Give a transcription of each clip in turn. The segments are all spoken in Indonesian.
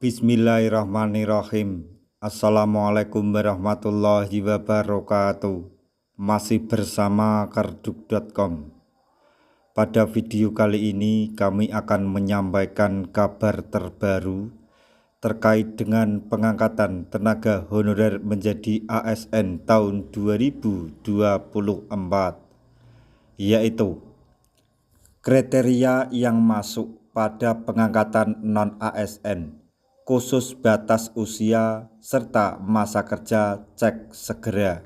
Bismillahirrahmanirrahim. Assalamualaikum warahmatullahi wabarakatuh. Masih bersama karduk.com. Pada video kali ini kami akan menyampaikan kabar terbaru terkait dengan pengangkatan tenaga honorer menjadi ASN tahun 2024, yaitu kriteria yang masuk pada pengangkatan non-ASN, khusus batas usia serta masa kerja, cek segera.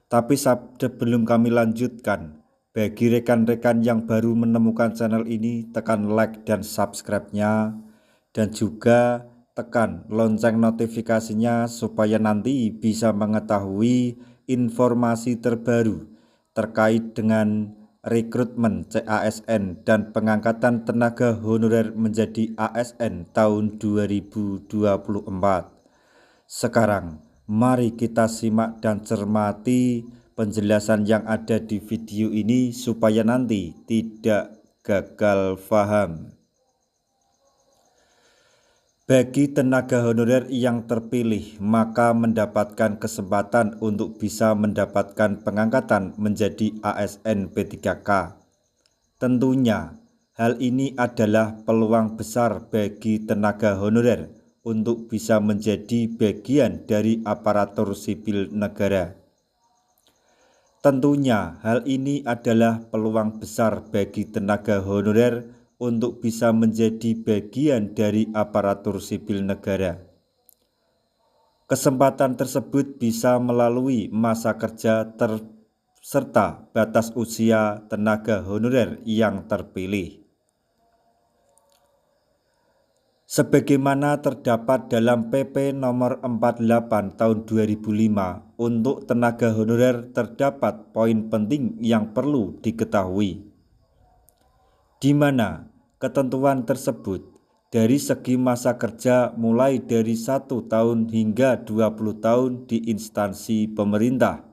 Tapi sebelum kami lanjutkan, bagi rekan-rekan yang baru menemukan channel ini, tekan like dan subscribe-nya, dan juga tekan lonceng notifikasinya supaya nanti bisa mengetahui informasi terbaru terkait dengan rekrutmen CASN dan pengangkatan tenaga honorer menjadi ASN tahun 2024. Sekarang mari kita simak dan cermati penjelasan yang ada di video ini supaya nanti tidak gagal paham. Bagi tenaga honorer yang terpilih, maka mendapatkan kesempatan untuk bisa mendapatkan pengangkatan menjadi ASN P3K. Tentunya, hal ini adalah peluang besar bagi tenaga honorer untuk bisa menjadi bagian dari aparatur sipil negara. Tentunya, hal ini adalah peluang besar bagi tenaga honorer untuk bisa menjadi bagian dari aparatur sipil negara. Kesempatan tersebut bisa melalui masa kerja serta batas usia tenaga honorer yang terpilih. Sebagaimana terdapat dalam PP nomor 48 tahun 2005, untuk tenaga honorer terdapat poin penting yang perlu diketahui, di mana ketentuan tersebut dari segi masa kerja mulai dari 1 tahun hingga 20 tahun di instansi pemerintah.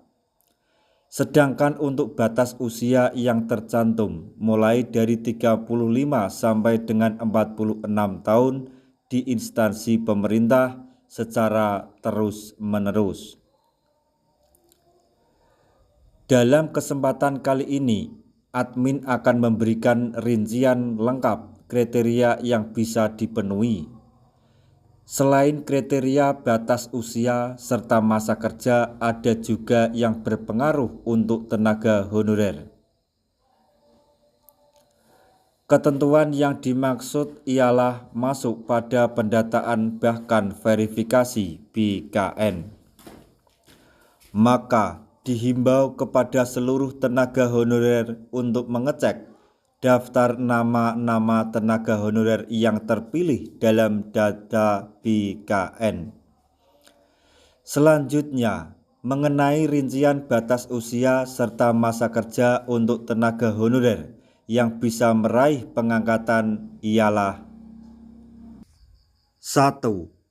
Sedangkan untuk batas usia yang tercantum mulai dari 35 sampai dengan 46 tahun di instansi pemerintah secara terus-menerus. Dalam kesempatan kali ini, admin akan memberikan rincian lengkap kriteria yang bisa dipenuhi. Selain kriteria batas usia serta masa kerja, ada juga yang berpengaruh untuk tenaga honorer. Ketentuan yang dimaksud ialah masuk pada pendataan bahkan verifikasi BKN. Maka dihimbau kepada seluruh tenaga honorer untuk mengecek daftar nama-nama tenaga honorer yang terpilih dalam data BKN. Selanjutnya, mengenai rincian batas usia serta masa kerja untuk tenaga honorer yang bisa meraih pengangkatan ialah: 1.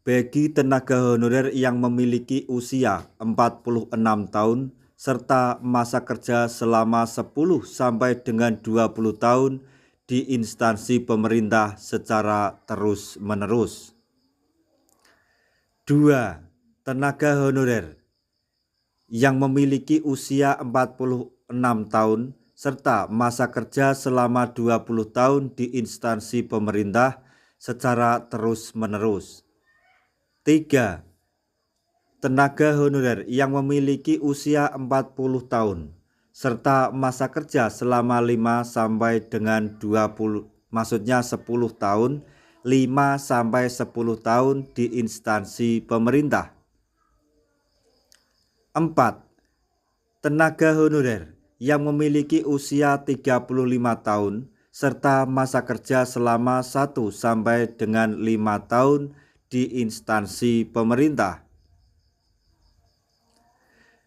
Bagi tenaga honorer yang memiliki usia 46 tahun serta masa kerja selama 10 sampai dengan 20 tahun di instansi pemerintah secara terus-menerus. 2. Tenaga honorer yang memiliki usia 46 tahun serta masa kerja selama 20 tahun di instansi pemerintah secara terus-menerus. 3. Tenaga honorer yang memiliki usia 40 tahun serta masa kerja selama 5 sampai dengan 10 tahun, 5 sampai 10 tahun di instansi pemerintah. 4. Tenaga honorer yang memiliki usia 35 tahun serta masa kerja selama 1 sampai dengan 5 tahun di instansi pemerintah.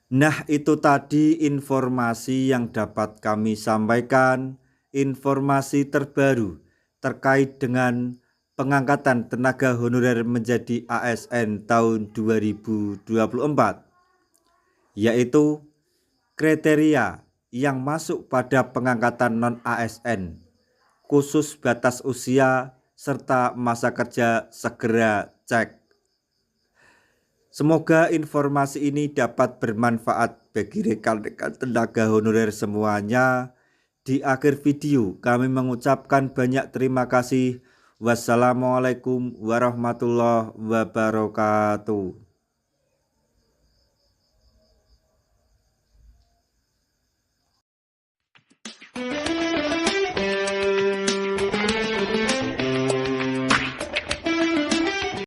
Nah, itu tadi informasi yang dapat kami sampaikan, informasi terbaru terkait dengan pengangkatan tenaga honorer menjadi ASN tahun 2024, yaitu kriteria yang masuk pada pengangkatan non-ASN, khusus batas usia serta masa kerja segera cek. Semoga informasi ini dapat bermanfaat bagi rekan-rekan tenaga honorer semuanya. Di akhir video kami mengucapkan banyak terima kasih. Wassalamualaikum warahmatullahi wabarakatuh.